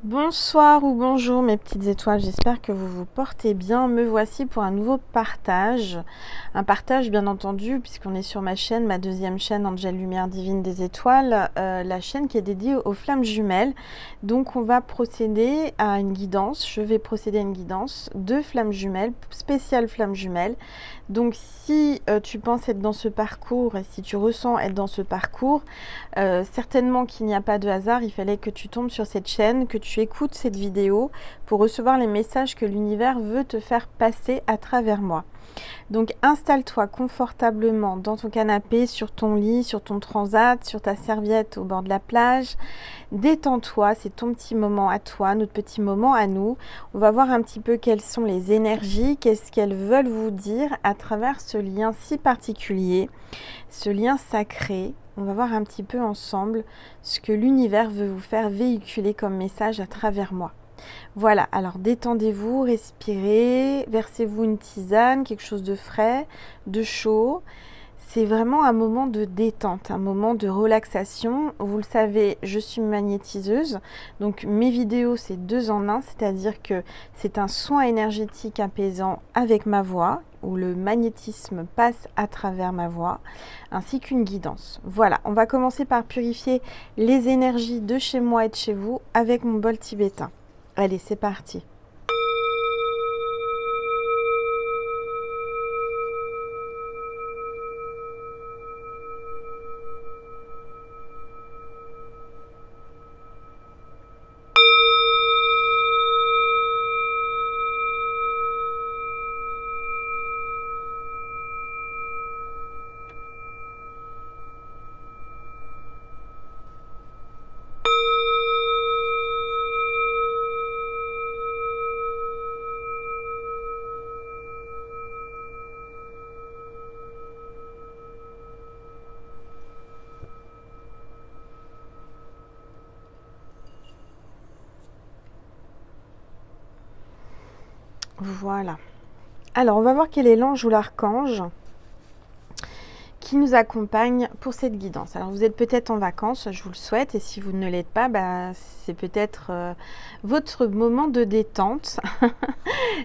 Bonsoir ou bonjour mes petites étoiles, j'espère que vous vous portez bien. Me voici pour un nouveau partage. Un partage bien entendu puisqu'on est sur ma chaîne, ma deuxième chaîne Angel Lumière Divine des Étoiles, la chaîne qui est dédiée aux flammes jumelles. Donc on va procéder à une guidance, je vais procéder à une guidance de flammes jumelles, spéciale flammes jumelles. Donc si tu penses être dans ce parcours et si tu ressens être dans ce parcours, certainement qu'il n'y a pas de hasard, il fallait que tu tombes sur cette chaîne, que tu écoutes cette vidéo pour recevoir les messages que l'univers veut te faire passer à travers moi. Donc installe-toi confortablement dans ton canapé, sur ton lit, sur ton transat, sur ta serviette au bord de la plage. Détends-toi, c'est ton petit moment à toi, notre petit moment à nous. On va voir un petit peu quelles sont les énergies, qu'est-ce qu'elles veulent vous dire à travers ce lien si particulier, ce lien sacré. On va voir un petit peu ensemble ce que l'univers veut vous faire véhiculer comme message à travers moi. Voilà, alors détendez-vous, respirez, versez-vous une tisane, quelque chose de frais, de chaud. C'est vraiment un moment de détente, un moment de relaxation. Vous le savez, je suis magnétiseuse, donc mes vidéos c'est 2 en 1, c'est-à-dire que c'est un soin énergétique apaisant avec ma voix, où le magnétisme passe à travers ma voix, ainsi qu'une guidance. Voilà, on va commencer par purifier les énergies de chez moi et de chez vous avec mon bol tibétain. Allez, c'est parti. Voilà. Alors, on va voir quel est l'ange ou l'archange qui nous accompagne pour cette guidance. Alors, vous êtes peut-être en vacances, je vous le souhaite, et si vous ne l'êtes pas, c'est peut-être votre moment de détente.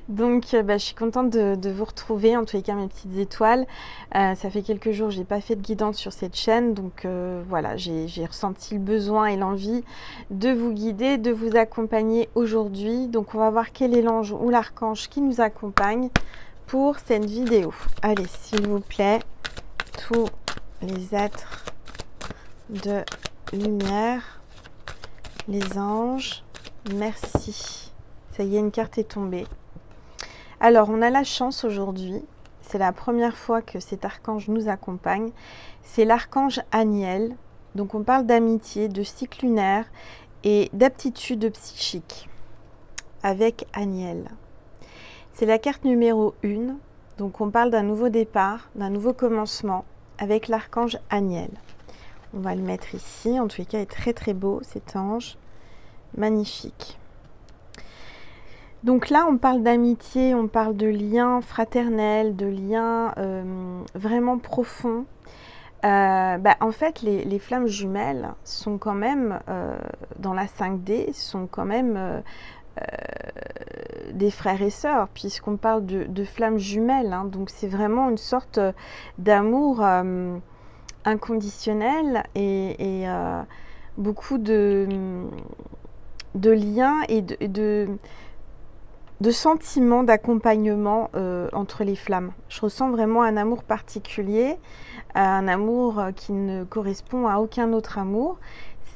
Donc, je suis contente de vous retrouver, en tous les cas, mes petites étoiles. Ça fait quelques jours que je n'ai pas fait de guidance sur cette chaîne, donc voilà, j'ai ressenti le besoin et l'envie de vous guider, de vous accompagner aujourd'hui. Donc, on va voir quel est l'ange ou l'archange qui nous accompagne pour cette vidéo. Allez, s'il vous plaît, tous les êtres de lumière, les anges, merci. Ça y est, une carte est tombée. Alors, on a la chance aujourd'hui, c'est la première fois que cet archange nous accompagne, c'est l'archange Aniel. Donc, on parle d'amitié, de cycle lunaire et d'aptitude psychique avec Aniel. C'est la carte numéro 1, donc on parle d'un nouveau départ, d'un nouveau commencement avec l'archange Aniel. On va le mettre ici, en tous les cas, il est très très beau cet ange, magnifique. Donc là, on parle d'amitié, on parle de liens fraternels, de liens vraiment profonds. En fait, les flammes jumelles sont quand même, dans la 5D, sont quand même des frères et sœurs, puisqu'on parle de flammes jumelles. Hein. Donc c'est vraiment une sorte d'amour inconditionnel et beaucoup de liens et de sentiments d'accompagnement entre les flammes. Je ressens vraiment un amour particulier, un amour qui ne correspond à aucun autre amour.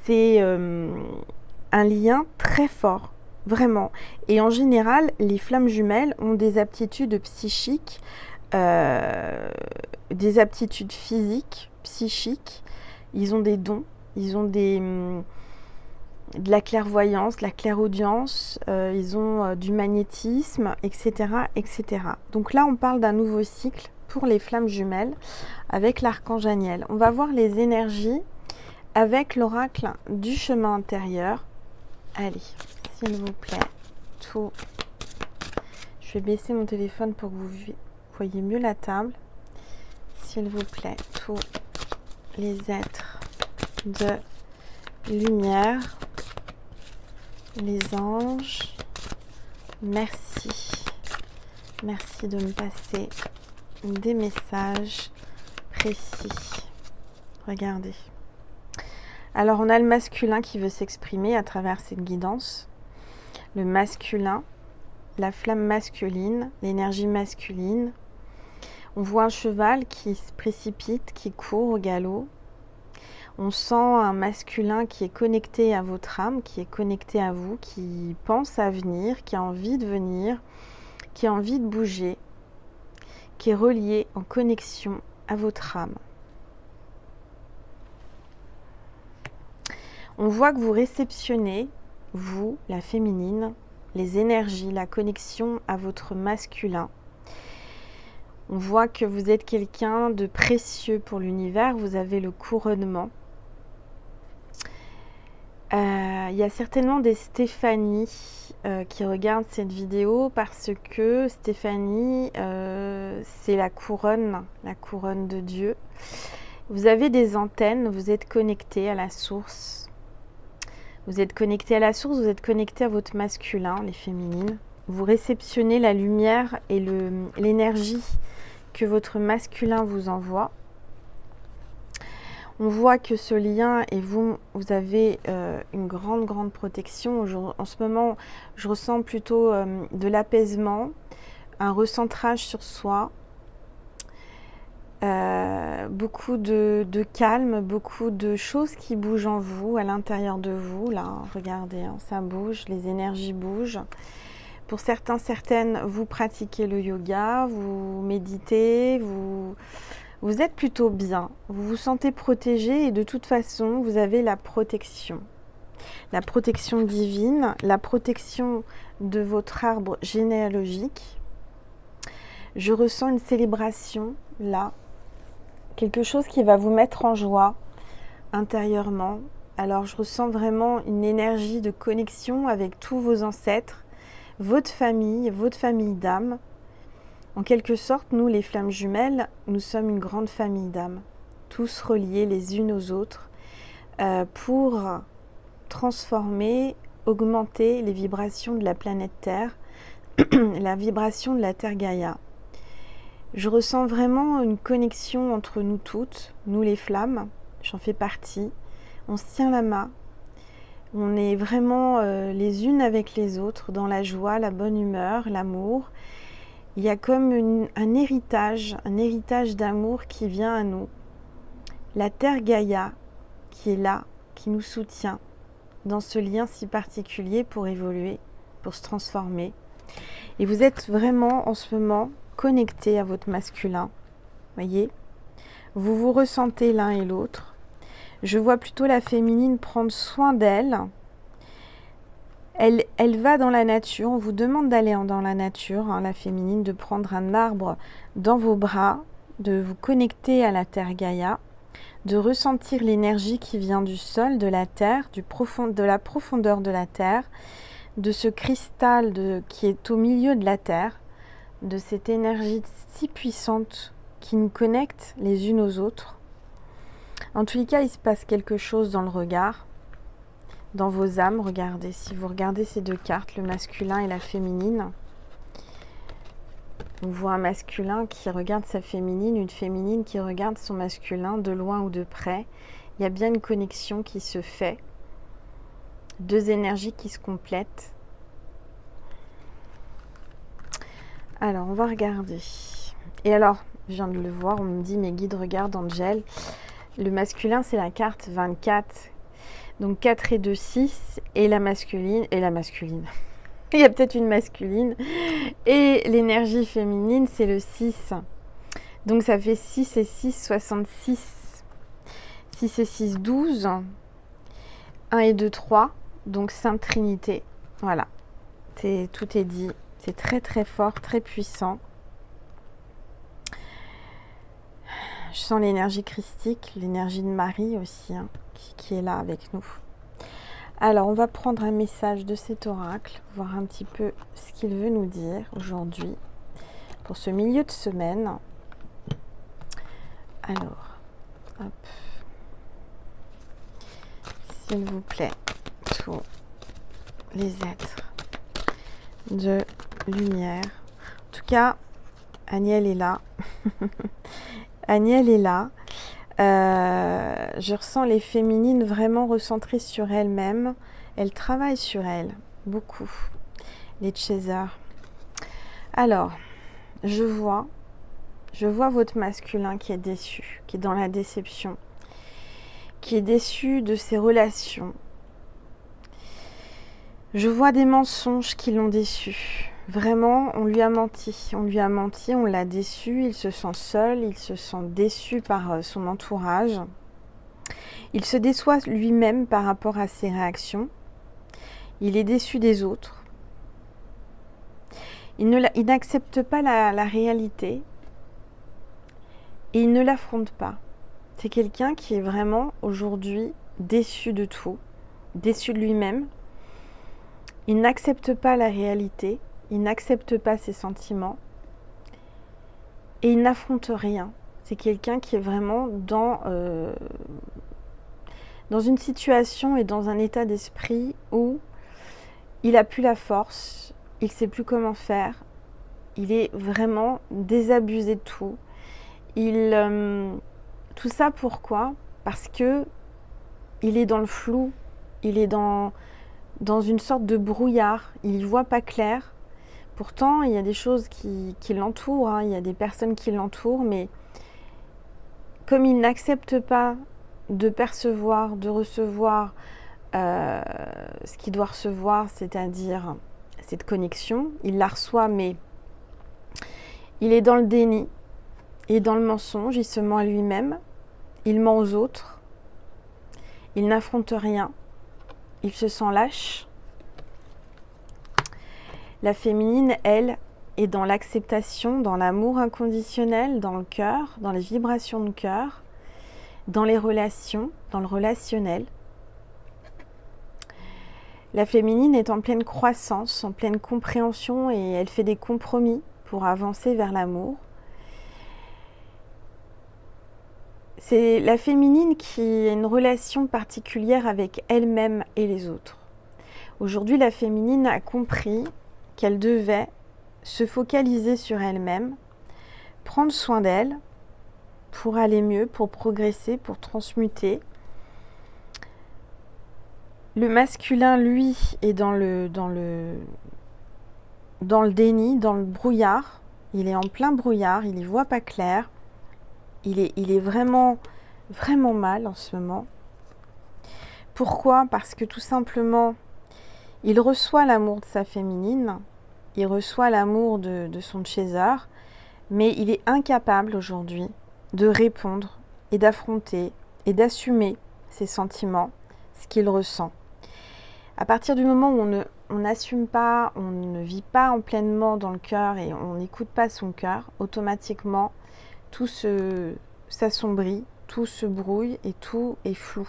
C'est un lien très fort, vraiment. Et en général, les flammes jumelles ont des aptitudes psychiques, des aptitudes physiques, psychiques. Ils ont des dons, ils ont de la clairvoyance, de la clairaudience, ils ont du magnétisme, etc., etc. Donc là, on parle d'un nouveau cycle pour les flammes jumelles avec l'archange Aniel. On va voir les énergies avec l'oracle du chemin intérieur. Allez, s'il vous plaît, tout. Je vais baisser mon téléphone pour que vous voyez mieux la table. S'il vous plaît, tous les êtres de lumière, Les anges, merci. Merci de me passer des messages précis. Regardez. Alors, on a le masculin qui veut s'exprimer à travers cette guidance. Le masculin, la flamme masculine, l'énergie masculine. On voit un cheval qui se précipite, qui court au galop. On sent un masculin qui est connecté à votre âme, qui est connecté à vous, qui pense à venir, qui a envie de venir, qui a envie de bouger, qui est relié en connexion à votre âme. On voit que vous réceptionnez, vous, la féminine, les énergies, la connexion à votre masculin. On voit que vous êtes quelqu'un de précieux pour l'univers, vous avez le couronnement. Il y a certainement des Stéphanie qui regardent cette vidéo parce que Stéphanie, c'est la couronne de Dieu. Vous avez des antennes, vous êtes connecté à la source. Vous êtes connecté à la source, vous êtes connecté à votre masculin, les féminines. Vous réceptionnez la lumière et l'énergie que votre masculin vous envoie. On voit que ce lien et vous avez une grande protection. En ce moment, je ressens plutôt de l'apaisement, un recentrage sur soi, beaucoup de calme, beaucoup de choses qui bougent en vous, à l'intérieur de vous. Là, regardez, hein, ça bouge, les énergies bougent. Pour certains, certaines, vous pratiquez le yoga, vous méditez, vous êtes plutôt bien, vous vous sentez protégé et de toute façon, vous avez la protection divine, la protection de votre arbre généalogique. Je ressens une célébration là, quelque chose qui va vous mettre en joie intérieurement. Alors, je ressens vraiment une énergie de connexion avec tous vos ancêtres, votre famille d'âme. En quelque sorte, nous, les flammes jumelles, nous sommes une grande famille d'âmes, tous reliés les unes aux autres pour transformer, augmenter les vibrations de la planète Terre, la vibration de la Terre Gaïa. Je ressens vraiment une connexion entre nous toutes, nous les flammes, j'en fais partie. On se tient la main, on est vraiment les unes avec les autres dans la joie, la bonne humeur, l'amour. Il y a comme un héritage d'amour qui vient à nous. La Terre Gaïa qui est là, qui nous soutient dans ce lien si particulier pour évoluer, pour se transformer. Et vous êtes vraiment en ce moment connectés à votre masculin. Voyez, vous vous ressentez l'un et l'autre. Je vois plutôt la féminine prendre soin d'elle. Elle va dans la nature, on vous demande d'aller dans la nature, hein, la féminine, de prendre un arbre dans vos bras, de vous connecter à la Terre Gaïa, de ressentir l'énergie qui vient du sol, de la terre, de la profondeur de la terre, de ce cristal qui est au milieu de la terre, de cette énergie si puissante qui nous connecte les unes aux autres. En tous les cas, il se passe quelque chose dans le regard. Dans vos âmes, regardez, si vous regardez ces deux cartes, le masculin et la féminine, on voit un masculin qui regarde sa féminine, une féminine qui regarde son masculin de loin ou de près. Il y a bien une connexion qui se fait, deux énergies qui se complètent. Alors, on va regarder. Et alors, je viens de le voir, on me dit, mes guides regardent, Angel. Le masculin, c'est la carte 24. Donc 4 et 2, 6, et la masculine, il y a peut-être une masculine, et l'énergie féminine, c'est le 6. Donc ça fait 6 et 6, 66. 6 et 6, 12. 1 et 2, 3. Donc Sainte Trinité. Voilà, tout est dit. C'est très très fort, très puissant. Je sens l'énergie christique, l'énergie de Marie aussi, hein, qui est là avec nous. Alors, on va prendre un message de cet oracle, voir un petit peu ce qu'il veut nous dire aujourd'hui pour ce milieu de semaine. Alors, hop. S'il vous plaît, tout les êtres de lumière. En tout cas, Aniel est là. Aniel est là. Je ressens les féminines vraiment recentrées sur elles-mêmes. Elles travaillent sur elles, beaucoup. Les chasers. Alors, je vois votre masculin qui est déçu, qui est dans la déception, qui est déçu de ses relations. Je vois des mensonges qui l'ont déçu. Vraiment, on lui a menti, on l'a déçu, il se sent seul, il se sent déçu par son entourage. Il se déçoit lui-même par rapport à ses réactions. Il est déçu des autres. Il n'accepte pas la réalité et il ne l'affronte pas. C'est quelqu'un qui est vraiment aujourd'hui déçu de tout, déçu de lui-même. Il n'accepte pas la réalité, il n'accepte pas ses sentiments et il n'affronte rien. C'est quelqu'un qui est vraiment dans une situation et dans un état d'esprit où il n'a plus la force, il ne sait plus comment faire, il est vraiment désabusé de tout. Tout ça pourquoi ? Parce que il est dans le flou, il est dans une sorte de brouillard, il n'y voit pas clair. Pourtant, il y a des choses qui l'entourent, hein, il y a des personnes qui l'entourent, mais comme il n'accepte pas de percevoir, de recevoir ce qu'il doit recevoir, c'est-à-dire cette connexion, il la reçoit, mais il est dans le déni, il est dans le mensonge, il se ment à lui-même, il ment aux autres, il n'affronte rien, il se sent lâche. La féminine, elle, est dans l'acceptation, dans l'amour inconditionnel, dans le cœur, dans les vibrations de cœur, dans les relations, dans le relationnel. La féminine est en pleine croissance, en pleine compréhension et elle fait des compromis pour avancer vers l'amour. C'est la féminine qui a une relation particulière avec elle-même et les autres. Aujourd'hui, la féminine a compris qu'elle devait se focaliser sur elle-même, prendre soin d'elle pour aller mieux, pour progresser, pour transmuter. Le masculin, lui, est dans le déni, dans le brouillard. Il est en plein brouillard, il n'y voit pas clair. Il est vraiment, vraiment mal en ce moment. Pourquoi ? Parce que tout simplement, il reçoit l'amour de sa féminine, il reçoit l'amour de son chaser, mais il est incapable aujourd'hui de répondre et d'affronter et d'assumer ses sentiments, ce qu'il ressent. À partir du moment où on n'assume pas, on ne vit pas en pleinement dans le cœur et on n'écoute pas son cœur, automatiquement, tout s'assombrit, tout se brouille et tout est flou.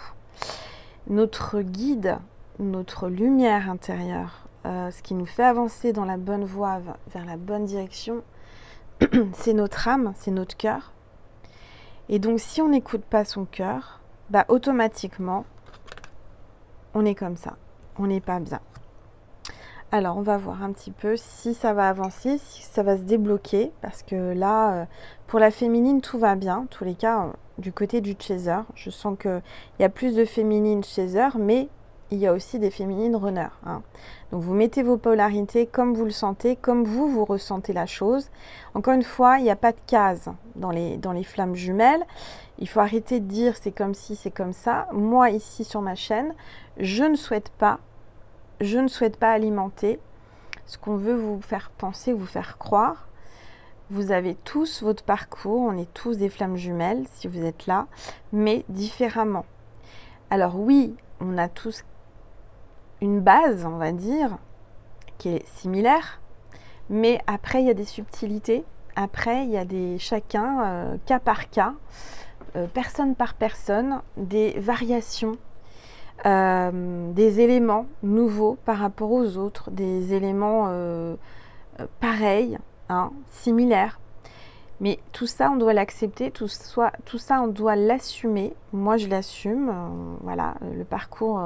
Notre guide, notre lumière intérieure, ce qui nous fait avancer dans la bonne voie, vers la bonne direction, c'est notre âme, c'est notre cœur. Et donc si on n'écoute pas son cœur, automatiquement, on est comme ça, on n'est pas bien. Alors on va voir un petit peu si ça va avancer, si ça va se débloquer, parce que là, pour la féminine, tout va bien. En tous les cas, du côté du chaser, je sens qu'il y a plus de féminines chaser, mais il y a aussi des féminines runner. Hein. Donc vous mettez vos polarités comme vous le sentez, comme vous ressentez la chose. Encore une fois, il n'y a pas de case dans les flammes jumelles. Il faut arrêter de dire c'est comme ci, c'est comme ça. Moi, ici sur ma chaîne, je ne souhaite pas alimenter ce qu'on veut vous faire penser, vous faire croire. Vous avez tous votre parcours, on est tous des flammes jumelles si vous êtes là, mais différemment. Alors oui, on a tous une base, on va dire, qui est similaire, mais après il y a des subtilités, après il y a chacun, cas par cas, personne par personne, des variations, des éléments nouveaux par rapport aux autres, des éléments pareils, similaires. Mais tout ça, on doit l'accepter, tout ça, on doit l'assumer. Moi, je l'assume. Voilà, le parcours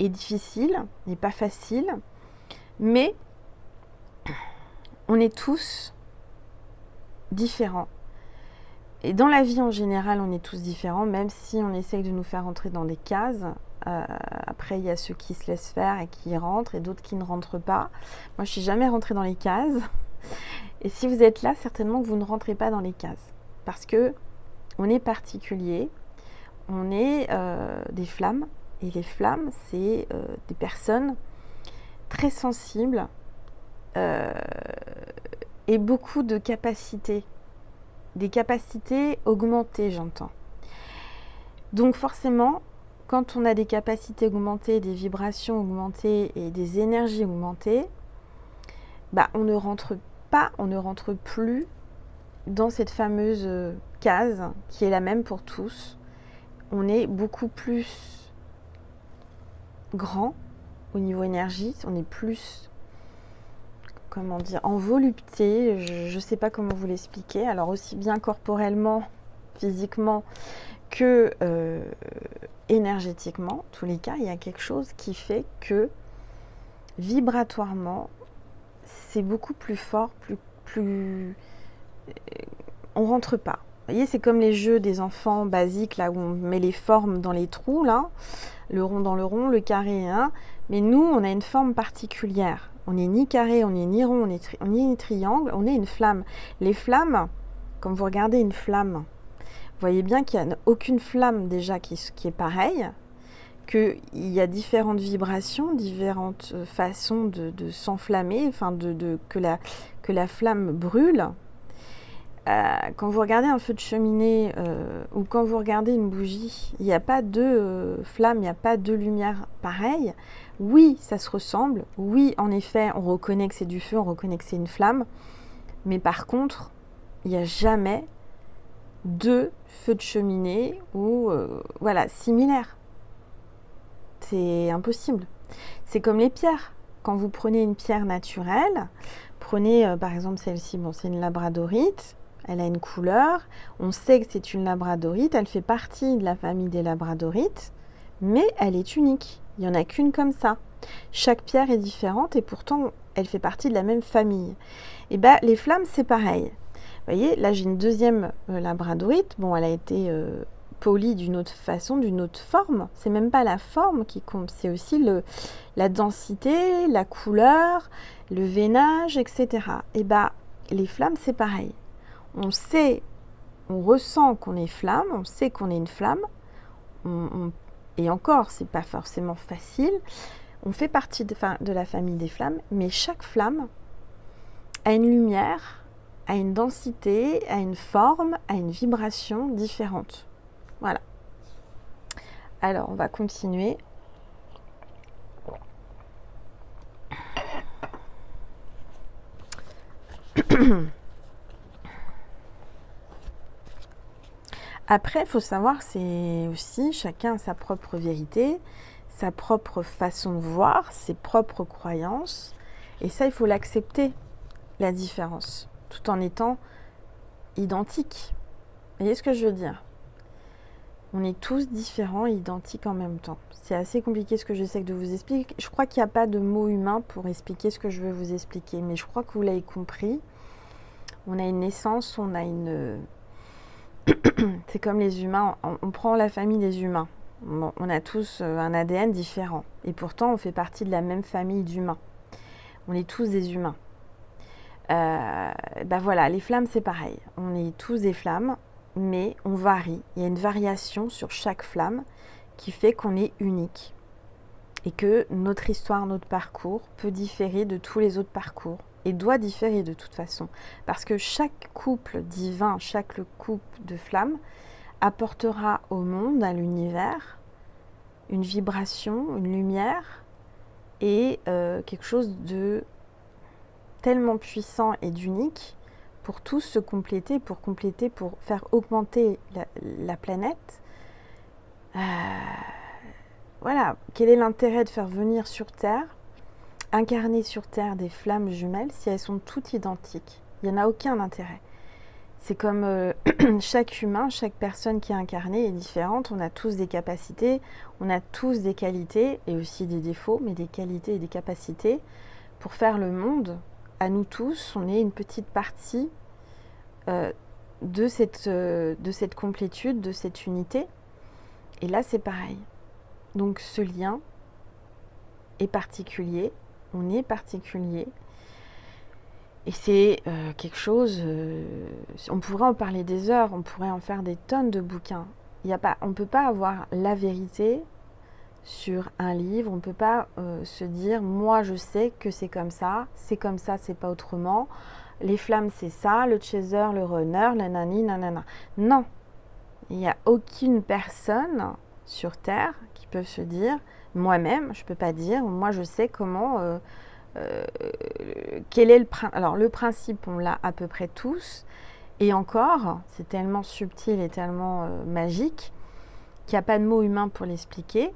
est difficile, n'est pas facile, mais on est tous différents. Et dans la vie en général, on est tous différents, même si on essaye de nous faire rentrer dans des cases. Après, il y a ceux qui se laissent faire et qui rentrent, et d'autres qui ne rentrent pas. Moi, je ne suis jamais rentrée dans les cases. Et si vous êtes là, certainement que vous ne rentrez pas dans les cases. Parce que on est particulier, on est des flammes. Et les flammes, c'est des personnes très sensibles et beaucoup de capacités. Des capacités augmentées, j'entends. Donc forcément, quand on a des capacités augmentées, des vibrations augmentées et des énergies augmentées, on ne rentre plus dans cette fameuse case qui est la même pour tous. On est beaucoup plus grand au niveau énergie, on est plus en volupté, je ne sais pas comment vous l'expliquer, alors aussi bien corporellement, physiquement que énergétiquement, tous les cas, il y a quelque chose qui fait que vibratoirement, c'est beaucoup plus fort, on rentre pas. Vous voyez, c'est comme les jeux des enfants basiques, là où on met les formes dans les trous, là, le rond dans le rond, le carré, hein. Mais nous, on a une forme particulière. On n'est ni carré, on n'est ni rond, on n'est ni triangle, on est une flamme. Les flammes, quand vous regardez une flamme, vous voyez bien qu'il n'y a aucune flamme déjà qui est pareille, qu'il y a différentes vibrations, différentes façons de s'enflammer, que la flamme brûle. Quand vous regardez un feu de cheminée ou quand vous regardez une bougie, il n'y a pas de flamme, il n'y a pas de lumière pareille. Oui, ça se ressemble. Oui, en effet, on reconnaît que c'est du feu, on reconnaît que c'est une flamme. Mais par contre, il n'y a jamais deux feux de cheminée ou similaires. C'est impossible. C'est comme les pierres. Quand vous prenez une pierre naturelle, prenez par exemple celle-ci, c'est une labradorite. Elle a une couleur, on sait que c'est une labradorite, elle fait partie de la famille des labradorites, mais elle est unique. Il n'y en a qu'une comme ça. Chaque pierre est différente et pourtant, elle fait partie de la même famille. Et les flammes, c'est pareil. Vous voyez, là, j'ai une deuxième labradorite. Bon, elle a été polie d'une autre façon, d'une autre forme. C'est même pas la forme qui compte, c'est aussi la densité, la couleur, le veinage, etc. Les flammes, c'est pareil. On ressent qu'on est flamme, on sait qu'on est une flamme, et encore, c'est pas forcément facile. On fait partie de la famille des flammes, mais chaque flamme a une lumière, a une densité, a une forme, a une vibration différente. Voilà. Alors, on va continuer. Après, il faut savoir, c'est aussi chacun a sa propre vérité, sa propre façon de voir, ses propres croyances. Et ça, il faut l'accepter, la différence, tout en étant identiques. Vous voyez ce que je veux dire ? On est tous différents et identiques en même temps. C'est assez compliqué ce que j'essaie de vous expliquer. Je crois qu'il n'y a pas de mot humain pour expliquer ce que je veux vous expliquer, mais je crois que vous l'avez compris. On a une essence, on a une... C'est comme les humains, on prend la famille des humains. On a tous un ADN différent. Et pourtant, on fait partie de la même famille d'humains. On est tous des humains. Voilà, les flammes, c'est pareil. On est tous des flammes, mais on varie. Il y a une variation sur chaque flamme qui fait qu'on est unique. Et que notre histoire, notre parcours peut différer de tous les autres parcours. Et doit différer de toute façon. Parce que chaque couple divin, chaque couple de flammes apportera au monde, à l'univers, une vibration, une lumière et quelque chose de tellement puissant et d'unique pour tous se compléter, pour faire augmenter la planète. Voilà, quel est l'intérêt de faire venir sur Terre, incarner sur Terre des flammes jumelles si elles sont toutes identiques ? Il n'y en a aucun intérêt. C'est comme chaque humain, chaque personne qui est incarnée est différente. On a tous des capacités, on a tous des qualités et aussi des défauts, mais des qualités et des capacités. Pour faire le monde, à nous tous, on est une petite partie de cette complétude, de cette unité. Et là, c'est pareil. Donc ce lien est particulier, on est particulier. Et c'est quelque chose, on pourrait en parler des heures, on pourrait en faire des tonnes de bouquins. On ne peut pas avoir la vérité sur un livre, on ne peut pas se dire, moi je sais que c'est comme ça, c'est pas autrement. Les flammes c'est ça, le chaser, le runner, nanani, nanana. Non, il n'y a aucune personne sur Terre qui peut se dire, moi-même, je ne peux pas dire, moi je sais comment... quel est le principe? Alors le principe, on l'a à peu près tous, et encore, c'est tellement subtil et tellement magique qu'il n'y a pas de mots humains pour l'expliquer.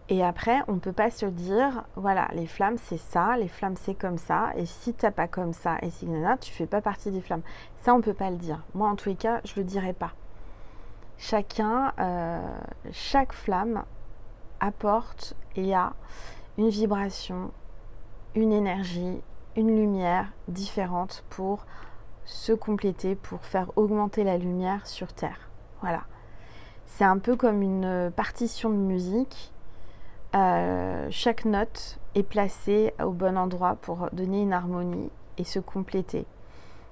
Et après, on ne peut pas se dire, voilà, les flammes c'est ça, les flammes c'est comme ça, et si tu n'as pas comme ça, et si tu ne fais pas partie des flammes. Ça, on ne peut pas le dire. Moi, en tous les cas, je ne le dirai pas. Chaque flamme apporte et a une vibration, une énergie, une lumière différente pour se compléter, pour faire augmenter la lumière sur Terre. Voilà. C'est un peu comme une partition de musique. Chaque note est placée au bon endroit pour donner une harmonie et se compléter.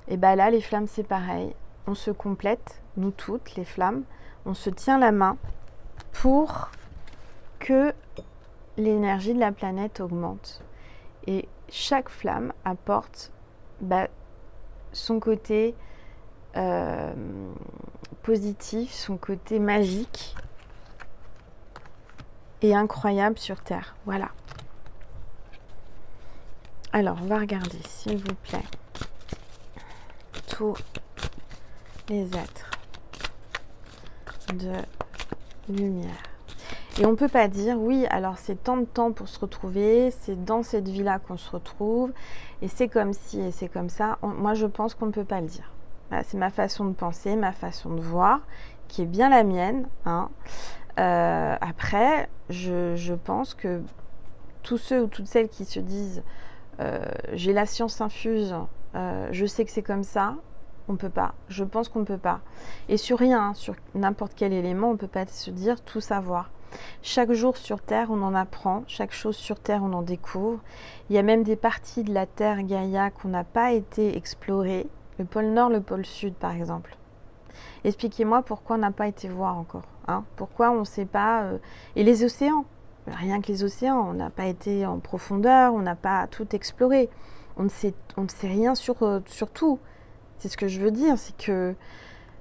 Et bien là, les flammes, c'est pareil. On se complète, nous toutes, les flammes. On se tient la main pour que l'énergie de la planète augmente. Et chaque flamme apporte son côté positif, son côté magique et incroyable sur Terre. Voilà. Alors, on va regarder, s'il vous plaît, tous les êtres de lumière. Et on ne peut pas dire, oui, alors c'est tant de temps pour se retrouver, c'est dans cette vie-là qu'on se retrouve, et c'est comme ci et c'est comme ça. Moi, je pense qu'on ne peut pas le dire. Voilà, c'est ma façon de penser, ma façon de voir, qui est bien la mienne. Après, je pense que tous ceux ou toutes celles qui se disent j'ai la science infuse, je sais que c'est comme ça, on ne peut pas. Je pense qu'on ne peut pas. Et sur rien, sur n'importe quel élément, on ne peut pas se dire tout savoir. Chaque jour sur Terre, on en apprend. Chaque chose sur Terre, on en découvre. Il y a même des parties de la Terre, Gaïa, qu'on n'a pas été explorées. Le pôle Nord, le pôle Sud, par exemple. Expliquez-moi pourquoi on n'a pas été voir encore. Pourquoi on ne sait pas... Et les océans. Rien que les océans. On n'a pas été en profondeur. On n'a pas tout exploré. On ne sait rien sur tout. C'est ce que je veux dire. C'est que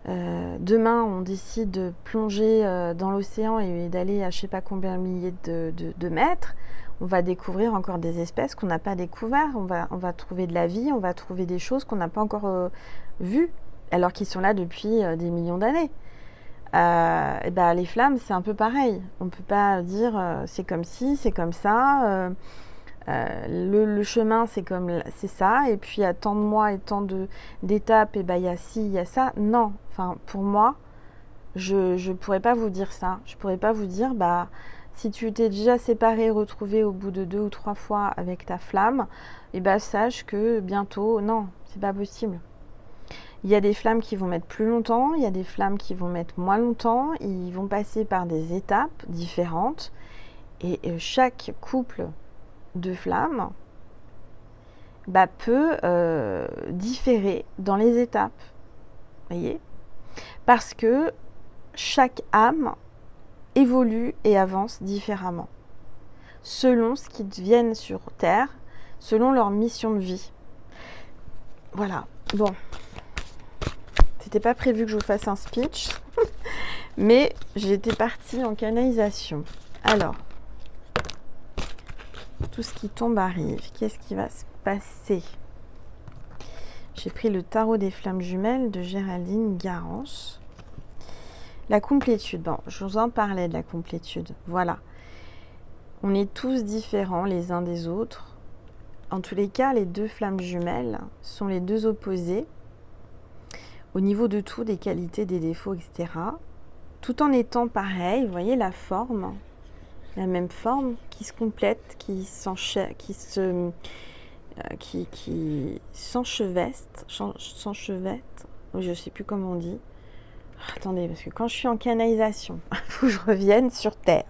demain, on décide de plonger dans l'océan et d'aller à je ne sais pas combien de milliers de mètres. On va découvrir encore des espèces qu'on n'a pas découvertes. On va trouver de la vie. On va trouver des choses qu'on n'a pas encore vues. Alors qu'ils sont là depuis des millions d'années. Les flammes, c'est un peu pareil. On ne peut pas dire c'est comme ci, c'est comme ça. Le chemin, c'est ça. Et puis, à tant de mois et tant d'étapes, il y a ci, il y a ça. Non. Enfin, pour moi, je ne pourrais pas vous dire ça. Je ne pourrais pas vous dire, si tu t'es déjà séparé, retrouvé au bout de 2 ou 3 fois avec ta flamme, sache que bientôt, non, c'est pas possible. Il y a des flammes qui vont mettre plus longtemps, il y a des flammes qui vont mettre moins longtemps, ils vont passer par des étapes différentes et chaque couple de flammes peut différer dans les étapes. Voyez ? Parce que chaque âme évolue et avance différemment selon ce qu'ils viennent sur Terre, selon leur mission de vie. Voilà. Bon. C'était pas prévu que je vous fasse un speech, mais j'étais partie en canalisation. Alors, tout ce qui tombe arrive. Qu'est-ce qui va se passer? J'ai pris le tarot des flammes jumelles de Géraldine Garance. La complétude. Bon, je vous en parlais de la complétude. Voilà. On est tous différents les uns des autres. En tous les cas, les deux flammes jumelles sont les deux opposés. au niveau de tout, des qualités, des défauts, etc. Tout en étant pareil, vous voyez la forme, la même forme qui se complète, qui s'enchevêtre, je ne sais plus comment on dit. Attendez, parce que quand je suis en canalisation, il faut que je revienne sur terre.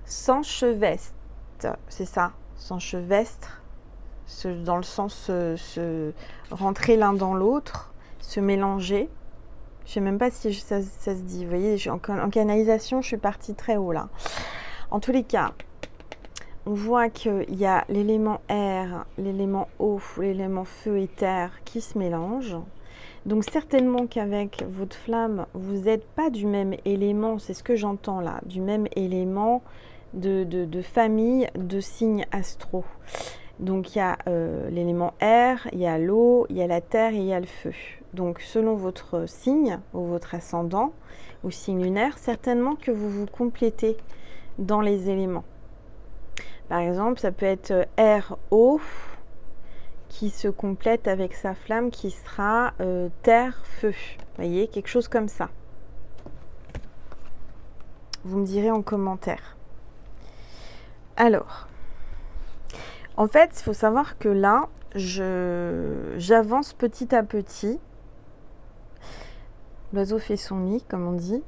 S'enchevestre, c'est ça, s'enchevestre, dans le sens se rentrer l'un dans l'autre, se mélanger. Je ne sais même pas si ça se dit. Vous voyez, en canalisation, je suis partie très haut là. En tous les cas, on voit qu'il y a l'élément air, l'élément eau, l'élément feu et terre qui se mélangent. Donc certainement qu'avec votre flamme, vous n'êtes pas du même élément, c'est ce que j'entends là, du même élément de famille, de signes astro. Donc il y a l'élément air, il y a l'eau, il y a la terre et il y a le feu. Donc selon votre signe ou votre ascendant ou signe lunaire, certainement que vous vous complétez dans les éléments. Par exemple, ça peut être air, eau, qui se complète avec sa flamme qui sera terre, feu. Vous voyez, quelque chose comme ça. Vous me direz en commentaire. Alors, en fait, il faut savoir que là, j'avance petit à petit. L'oiseau fait son nid, comme on dit.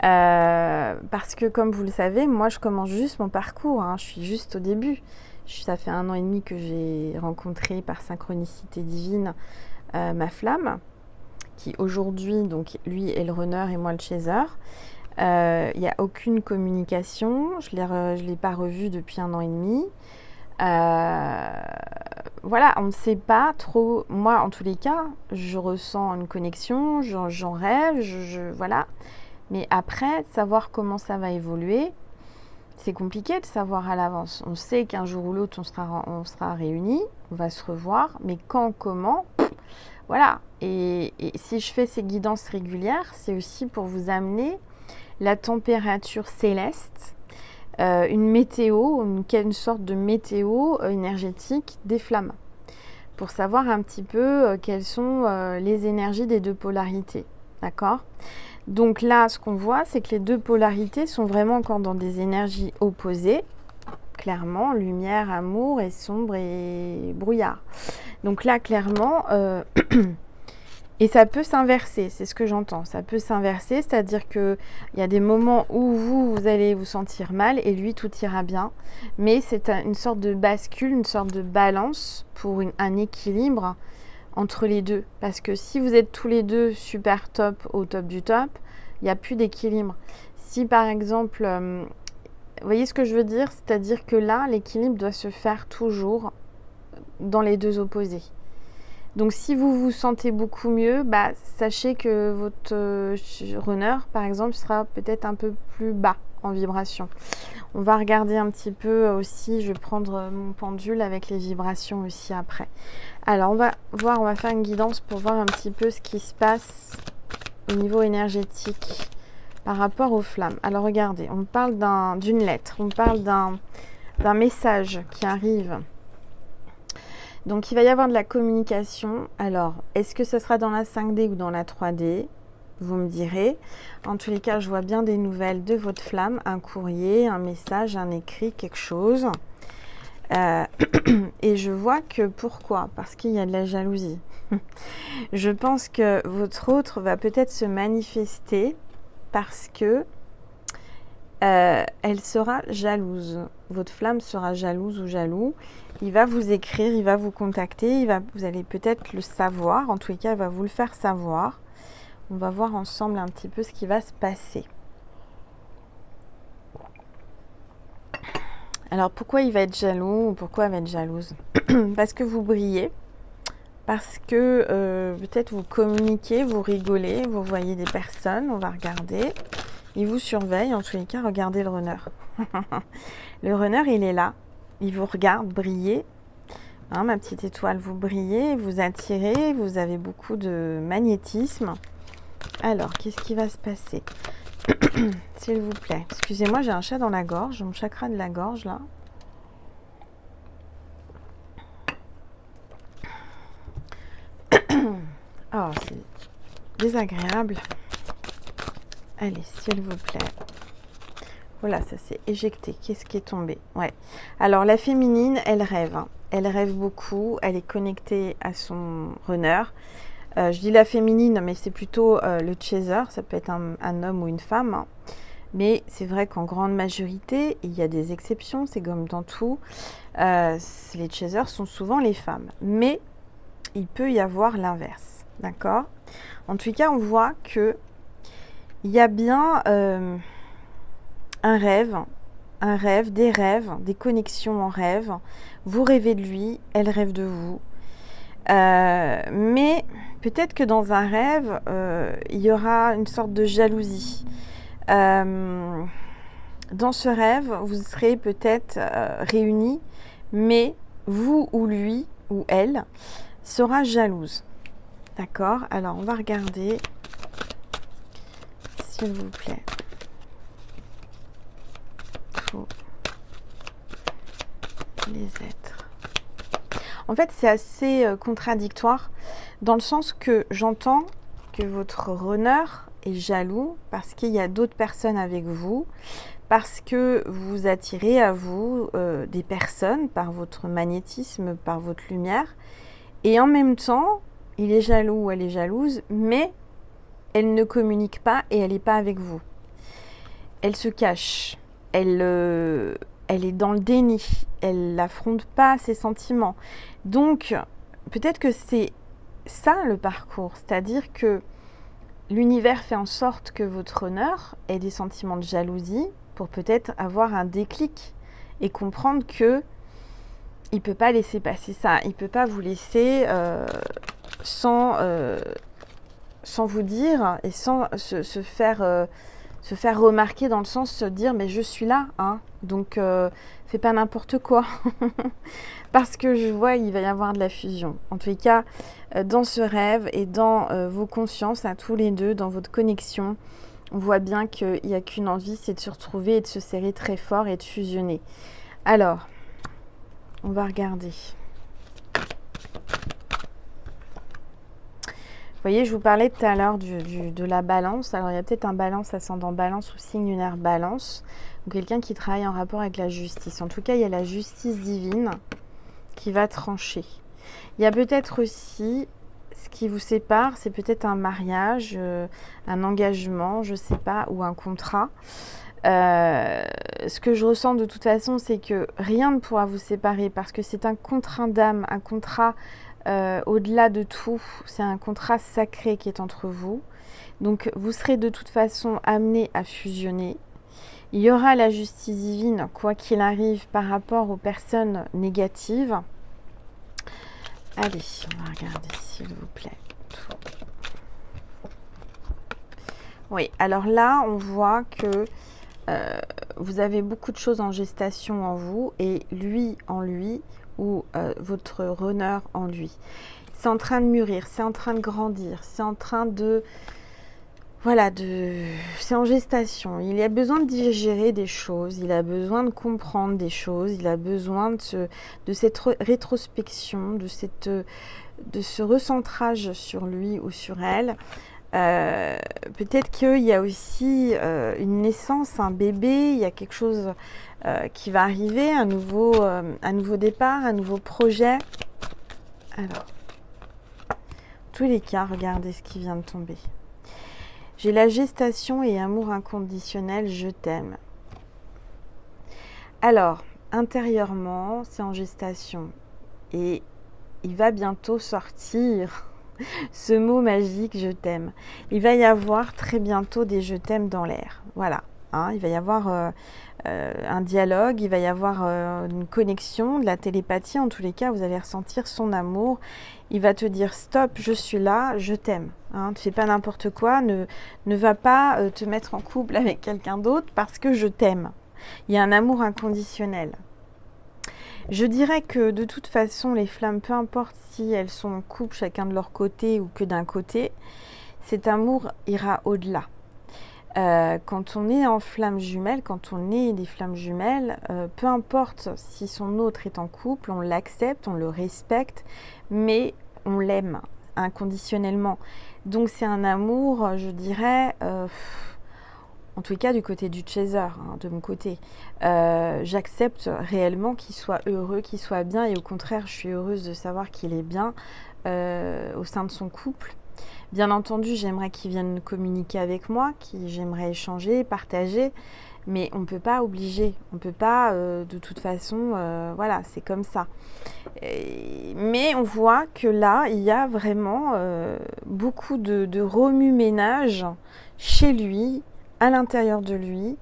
Parce que, comme vous le savez, moi, je commence juste mon parcours. Je suis juste au début. Ça fait 1 an et demi que j'ai rencontré par synchronicité divine ma flamme, qui aujourd'hui, donc lui est le runner et moi le chaser. Il n'y a aucune communication, je ne l'ai pas revu depuis 1 an et demi. Voilà, on ne sait pas trop. Moi, en tous les cas, je ressens une connexion, j'en rêve, voilà. Mais après, savoir comment ça va évoluer, c'est compliqué de savoir à l'avance. On sait qu'un jour ou l'autre, on sera réunis, on va se revoir, mais quand, comment, voilà. Et si je fais ces guidances régulières, c'est aussi pour vous amener la température céleste, une météo, une sorte de météo énergétique des flammes, pour savoir un petit peu quelles sont les énergies des deux polarités, d'accord ? Donc là, ce qu'on voit, c'est que les deux polarités sont vraiment encore dans des énergies opposées, clairement, lumière, amour et sombre et brouillard. Donc là, clairement, et ça peut s'inverser, c'est ce que j'entends, ça peut s'inverser, c'est-à-dire qu'il y a des moments où vous allez vous sentir mal et lui, tout ira bien, mais c'est une sorte de bascule, une sorte de balance pour un équilibre entre les deux, parce que si vous êtes tous les deux super top, au top du top, il n'y a plus d'équilibre. Si par exemple, vous voyez ce que je veux dire, c'est-à-dire que là, l'équilibre doit se faire toujours dans les deux opposés. Donc si vous vous sentez beaucoup mieux, sachez que votre runner, par exemple, sera peut-être un peu plus bas en vibration. On va regarder un petit peu aussi, je vais prendre mon pendule avec les vibrations aussi après. Alors on va faire une guidance pour voir un petit peu ce qui se passe au niveau énergétique par rapport aux flammes. Alors regardez, on parle d'une lettre, on parle d'un message qui arrive. Donc il va y avoir de la communication. Alors, est-ce que ce sera dans la 5D ou dans la 3D ? Vous me direz. En tous les cas, je vois bien des nouvelles de votre flamme, un courrier, un message, un écrit, quelque chose. Et je vois que pourquoi ? Parce qu'il y a de la jalousie. Je pense que votre autre va peut-être se manifester parce que elle sera jalouse. Votre flamme sera jalouse ou jaloux. Il va vous écrire, il va vous contacter, vous allez peut-être le savoir. En tous les cas, il va vous le faire savoir. On va voir ensemble un petit peu ce qui va se passer. Alors, pourquoi il va être jaloux ou pourquoi elle va être jalouse ? Parce que vous brillez, parce que peut-être vous communiquez, vous rigolez, vous voyez des personnes, on va regarder. Il vous surveille, en tous les cas, regardez le runner. Le runner, il est là, il vous regarde briller. Ma petite étoile, vous brillez, vous attirez, vous avez beaucoup de magnétisme. Alors, qu'est-ce qui va se passer ? S'il vous plaît. Excusez-moi, j'ai un chat dans la gorge, mon chakra de la gorge, là. Oh, désagréable. Allez, s'il vous plaît. Voilà, ça s'est éjecté. Qu'est-ce qui est tombé? Ouais. Alors, la féminine, elle rêve. Hein. Elle rêve beaucoup. Elle est connectée à son runner. Je dis la féminine, mais c'est plutôt le chaser. Ça peut être un homme ou une femme. Hein. Mais c'est vrai qu'en grande majorité, il y a des exceptions. C'est comme dans tout. Les chasers sont souvent les femmes. Mais il peut y avoir l'inverse. D'accord? En tout cas, on voit que il y a bien un rêve, des connexions en rêve. Vous rêvez de lui, elle rêve de vous. Mais peut-être que dans un rêve, il y aura une sorte de jalousie. Dans ce rêve, vous serez peut-être réunis, mais vous ou lui ou elle sera jalouse. D'accord? Alors, on va regarder, s'il vous plaît. Les êtres. En fait, c'est assez contradictoire dans le sens que j'entends que votre runner est jaloux parce qu'il y a d'autres personnes avec vous, parce que vous attirez à vous des personnes par votre magnétisme, par votre lumière, et en même temps, il est jaloux ou elle est jalouse, mais elle ne communique pas et elle n'est pas avec vous. Elle se cache, elle est dans le déni, elle n'affronte pas ses sentiments. Donc, peut-être que c'est ça le parcours, c'est-à-dire que l'univers fait en sorte que votre honneur ait des sentiments de jalousie pour peut-être avoir un déclic et comprendre que il ne peut pas laisser passer ça, il ne peut pas vous laisser sans vous dire et sans se faire remarquer, dans le sens se dire mais je suis là, hein, donc fais pas n'importe quoi. Parce que je vois il va y avoir de la fusion. En tous les cas, dans ce rêve et dans vos consciences à tous les deux, dans votre connexion, on voit bien qu'il n'y a qu'une envie, c'est de se retrouver et de se serrer très fort et de fusionner. Alors, on va regarder. Vous voyez, je vous parlais tout à l'heure de la balance. Alors, il y a peut-être un balance, ascendant balance ou signe lunaire balance. Ou quelqu'un qui travaille en rapport avec la justice. En tout cas, il y a la justice divine qui va trancher. Il y a peut-être aussi, ce qui vous sépare, c'est peut-être un mariage, un engagement, je ne sais pas, ou un contrat. Ce que je ressens de toute façon, c'est que rien ne pourra vous séparer parce que c'est un contrat d'âme, un contrat au-delà de tout, c'est un contrat sacré qui est entre vous. Donc vous serez de toute façon amenés à fusionner. Il y aura la justice divine, quoi qu'il arrive, par rapport aux personnes négatives. Allez, on va regarder, s'il vous plaît. Oui, alors là, on voit que vous avez beaucoup de choses en gestation en vous et lui en lui, ou votre runner en lui. C'est en train de mûrir, c'est en train de grandir, c'est en train de... Voilà, c'est en gestation. Il a besoin de digérer des choses, il a besoin de comprendre des choses, il a besoin de cette rétrospection, de ce recentrage sur lui ou sur elle. Peut-être qu'il y a aussi une naissance, un bébé, il y a quelque chose qui va arriver, un nouveau départ, un nouveau projet. Alors, tous les cas, regardez ce qui vient de tomber. J'ai la gestation et amour inconditionnel, je t'aime. Alors, intérieurement, c'est en gestation. Et il va bientôt sortir ce mot magique, je t'aime. Il va y avoir très bientôt des je t'aime dans l'air. Voilà. Hein, il va y avoir un dialogue, il va y avoir une connexion, de la télépathie. En tous les cas, vous allez ressentir son amour. Il va te dire stop, je suis là, je t'aime. Hein, ne fais pas n'importe quoi, ne va pas te mettre en couple avec quelqu'un d'autre parce que je t'aime. Il y a un amour inconditionnel. Je dirais que de toute façon, les flammes, peu importe si elles sont en couple chacun de leur côté ou que d'un côté, cet amour ira au-delà. Quand on est en flamme jumelle, quand on est des flammes jumelles, peu importe si son autre est en couple, on l'accepte, on le respecte, mais on l'aime. inconditionnellement. Donc c'est un amour, je dirais, en tout cas du côté du chaser, hein, de mon côté. J'accepte réellement qu'il soit heureux, qu'il soit bien, et au contraire, je suis heureuse de savoir qu'il est bien au sein de son couple. Bien entendu, j'aimerais qu'il vienne communiquer avec moi, j'aimerais échanger, partager, mais on ne peut pas obliger, on ne peut pas, de toute façon, voilà, c'est comme ça. Mais on voit que là, il y a vraiment beaucoup de remue-ménage chez lui, à l'intérieur de lui,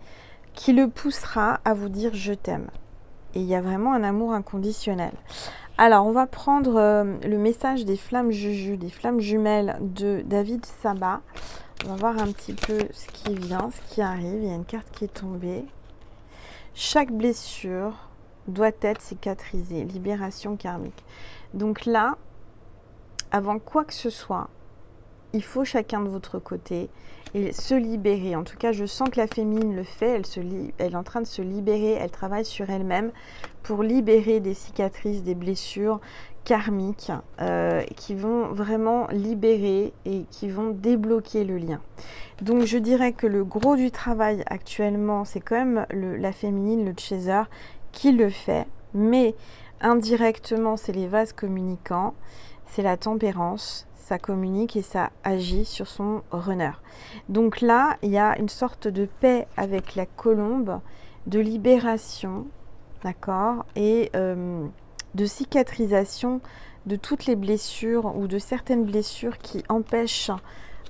qui le poussera à vous dire « je t'aime ». Et il y a vraiment un amour inconditionnel. Alors, on va prendre le message des flammes juju, des flammes jumelles de David Sabat. On va voir un petit peu ce qui vient, ce qui arrive. Il y a une carte qui est tombée. Chaque blessure doit être cicatrisée. Libération karmique. Donc là, avant quoi que ce soit, il faut chacun de votre côté et se libérer. En tout cas, je sens que la féminine le fait. Elle est en train de se libérer. Elle travaille sur elle-même pour libérer des cicatrices, des blessures karmiques qui vont vraiment libérer et qui vont débloquer le lien. Donc, je dirais que le gros du travail actuellement, c'est quand même la féminine, le chaser, qui le fait. Mais indirectement, c'est les vases communicants, c'est la tempérance. Ça communique et ça agit sur son runner. Donc là, il y a une sorte de paix avec la colombe, de libération, d'accord, et de cicatrisation de toutes les blessures ou de certaines blessures qui empêchent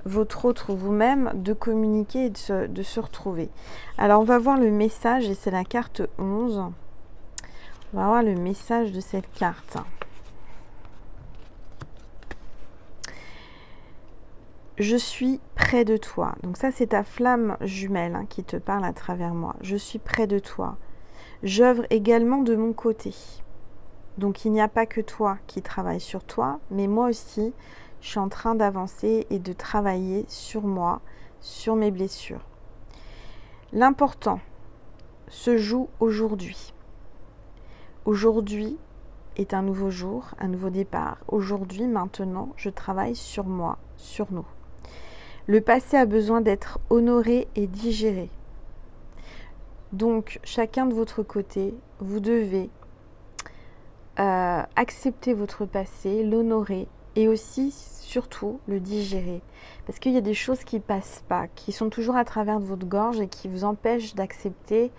votre autre ou vous-même de communiquer et de se retrouver. Alors, on va voir le message, et c'est la carte 11. On va voir le message de cette carte. Je suis près de toi. Donc ça, c'est ta flamme jumelle hein, qui te parle à travers moi. Je suis près de toi. J'œuvre également de mon côté. Donc il n'y a pas que toi qui travaille sur toi, mais moi aussi, je suis en train d'avancer et de travailler sur moi, sur mes blessures. L'important se joue aujourd'hui. Aujourd'hui est un nouveau jour, un nouveau départ. Aujourd'hui, maintenant, je travaille sur moi, sur nous. Le passé a besoin d'être honoré et digéré. Donc, chacun de votre côté, vous devez accepter votre passé, l'honorer et aussi, surtout, le digérer. Parce qu'il y a des choses qui ne passent pas, qui sont toujours à travers de votre gorge et qui vous empêchent d'accepter,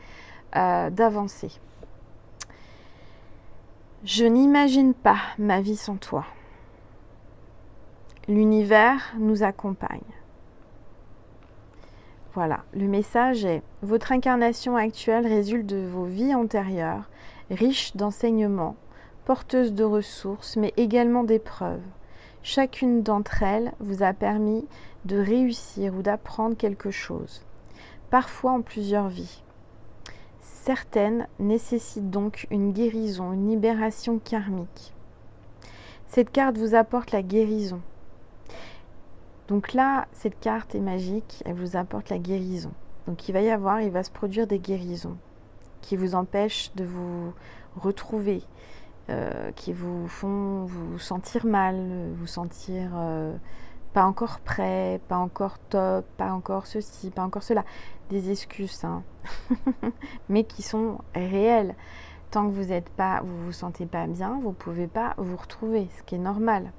d'avancer. Je n'imagine pas ma vie sans toi. L'univers nous accompagne. Voilà, le message est « Votre incarnation actuelle résulte de vos vies antérieures, riches d'enseignements, porteuses de ressources, mais également d'épreuves. Chacune d'entre elles vous a permis de réussir ou d'apprendre quelque chose, parfois en plusieurs vies. Certaines nécessitent donc une guérison, une libération karmique. Cette carte vous apporte la guérison. Donc là, cette carte est magique, elle vous apporte la guérison. Donc il va se produire des guérisons qui vous empêchent de vous retrouver, qui vous font vous sentir mal, vous sentir pas encore prêt, pas encore top, pas encore ceci, pas encore cela. Des excuses, hein. Mais qui sont réelles. Tant que vous vous sentez pas bien, vous ne pouvez pas vous retrouver, ce qui est normal.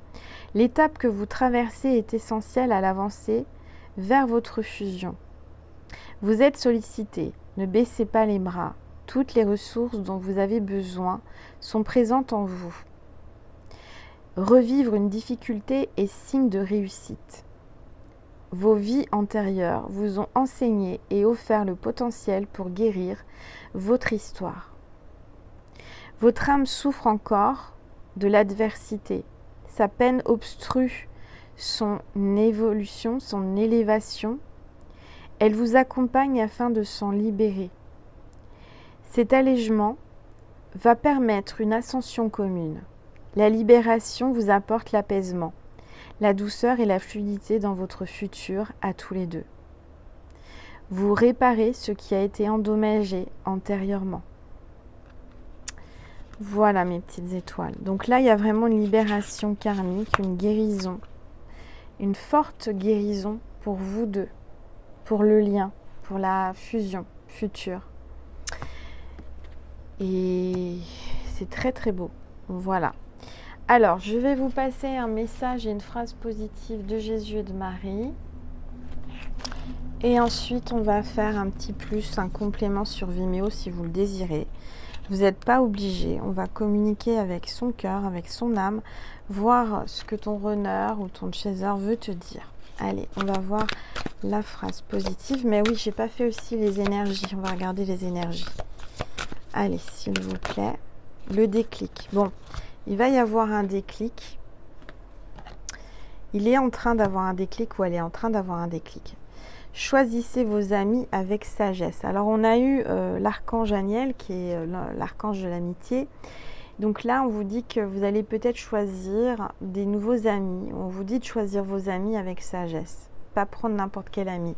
L'étape que vous traversez est essentielle à l'avancée vers votre fusion. Vous êtes sollicité, ne baissez pas les bras. Toutes les ressources dont vous avez besoin sont présentes en vous. Revivre une difficulté est signe de réussite. Vos vies antérieures vous ont enseigné et offert le potentiel pour guérir votre histoire. Votre âme souffre encore de l'adversité. Sa peine obstrue son évolution, son élévation. Elle vous accompagne afin de s'en libérer. Cet allègement va permettre une ascension commune. La libération vous apporte l'apaisement, la douceur et la fluidité dans votre futur à tous les deux. Vous réparez ce qui a été endommagé antérieurement. Voilà mes petites étoiles. Donc là, il y a vraiment une libération karmique, une guérison une forte guérison pour vous deux, pour le lien, pour la fusion future. Et c'est très très beau. Voilà. Alors, je vais vous passer un message et une phrase positive de Jésus et de Marie. Et ensuite, on va faire un petit plus, un complément sur Vimeo si vous le désirez. Vous n'êtes pas obligé. On va communiquer avec son cœur, avec son âme, voir ce que ton runner ou ton chaser veut te dire. Allez, on va voir la phrase positive. Mais oui, j'ai pas fait aussi les énergies. On va regarder les énergies. Allez, s'il vous plaît. Le déclic. Bon, il va y avoir un déclic. Il est en train d'avoir un déclic ou elle est en train d'avoir un déclic. Choisissez vos amis avec sagesse. Alors, on a eu l'archange Aniel, qui est l'archange de l'amitié. Donc là, on vous dit que vous allez peut-être choisir des nouveaux amis. On vous dit de choisir vos amis avec sagesse. Pas prendre n'importe quel ami.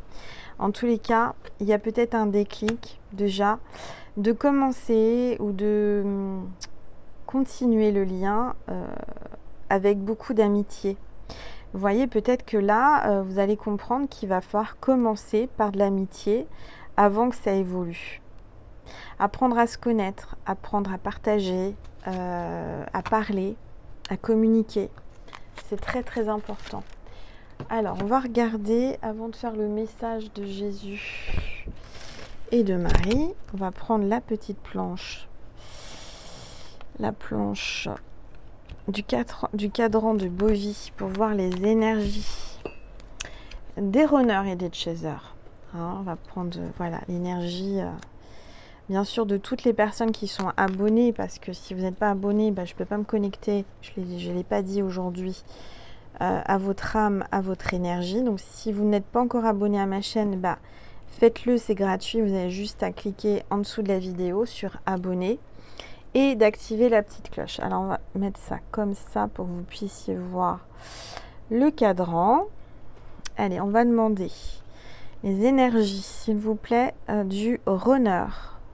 En tous les cas, il y a peut-être un déclic déjà de commencer ou de continuer le lien avec beaucoup d'amitié. Vous voyez, peut-être que là, vous allez comprendre qu'il va falloir commencer par de l'amitié avant que ça évolue. Apprendre à se connaître, apprendre à partager, à parler, à communiquer. C'est très très important. Alors, on va regarder, avant de faire le message de Jésus et de Marie, on va prendre la petite planche. La planche du cadran de Bovie pour voir les énergies des runners et des chasers. Hein, on va prendre voilà, l'énergie, bien sûr, de toutes les personnes qui sont abonnées, parce que si vous n'êtes pas abonné, je ne peux pas me connecter, je ne l'ai pas dit aujourd'hui, à votre âme, à votre énergie. Donc si vous n'êtes pas encore abonné à ma chaîne, faites-le, c'est gratuit. Vous avez juste à cliquer en dessous de la vidéo sur abonner et d'activer la petite cloche. Alors on va mettre ça comme ça pour que vous puissiez voir le cadran. Allez, on va demander les énergies, s'il vous plaît, du runner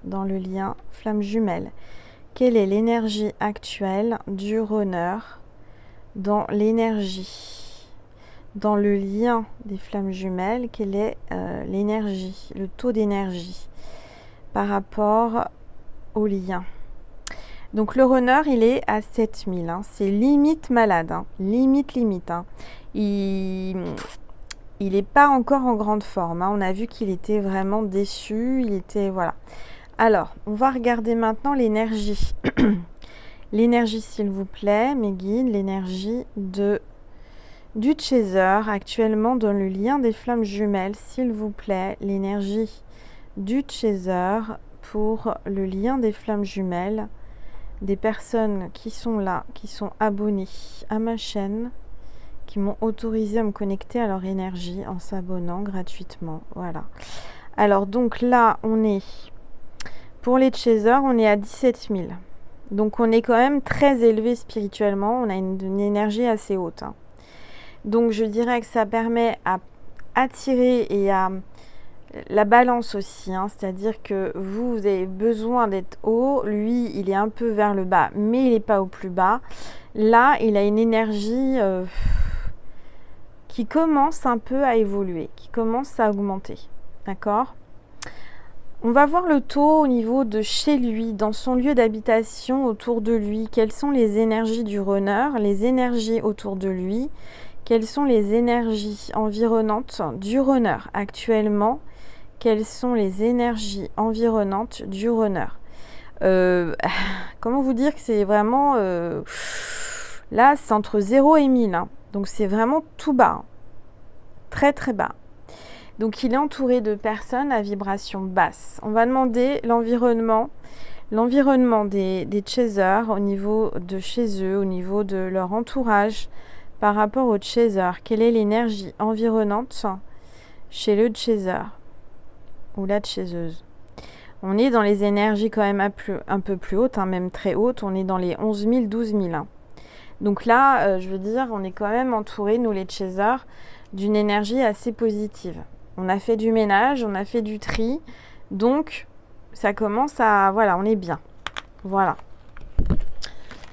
dans le lien flamme jumelle. Quelle est l'énergie actuelle du runner dans l'énergie, dans le lien des flammes jumelles? Quelle est l'énergie, le taux d'énergie par rapport au lien? Donc le runner, il est à 7000, hein. C'est limite malade, hein. Limite. Hein. Il n'est pas encore en grande forme, hein. On a vu qu'il était vraiment déçu, il était, voilà. Alors, on va regarder maintenant l'énergie. L'énergie, s'il vous plaît, mes guides, l'énergie du chaser actuellement dans le lien des flammes jumelles, s'il vous plaît, l'énergie du chaser pour le lien des flammes jumelles, des personnes qui sont là, qui sont abonnées à ma chaîne, qui m'ont autorisé à me connecter à leur énergie en s'abonnant gratuitement. Voilà. Alors donc là, on est, pour les chasers, on est à 17 000. Donc on est quand même très élevé spirituellement, on a une énergie assez haute. Hein. Donc je dirais que ça permet à attirer et à la balance aussi, hein, c'est-à-dire que vous avez besoin d'être haut, lui il est un peu vers le bas, mais il n'est pas au plus bas. Là, il a une énergie qui commence un peu à évoluer, qui commence à augmenter, d'accord ? On va voir le taux au niveau de chez lui, dans son lieu d'habitation, autour de lui. Quelles sont les énergies du runner, les énergies autour de lui? Quelles sont les énergies environnantes du runner actuellement? Quelles sont les énergies environnantes du runner? Comment vous dire que c'est vraiment... là, c'est entre 0 et 1000. Hein. Donc, c'est vraiment tout bas. Hein. Très, très bas. Donc, il est entouré de personnes à vibration basse. On va demander l'environnement des chasers au niveau de chez eux, au niveau de leur entourage par rapport aux chasers. Quelle est l'énergie environnante chez le chaser ou la chaseuse? On est dans les énergies quand même un peu plus hautes, hein, même très hautes. On est dans les 11 000, 12 000. Hein. Donc là, je veux dire, on est quand même entouré, nous les chasers, d'une énergie assez positive. On a fait du ménage, on a fait du tri. Donc, ça commence à... Voilà, on est bien. Voilà.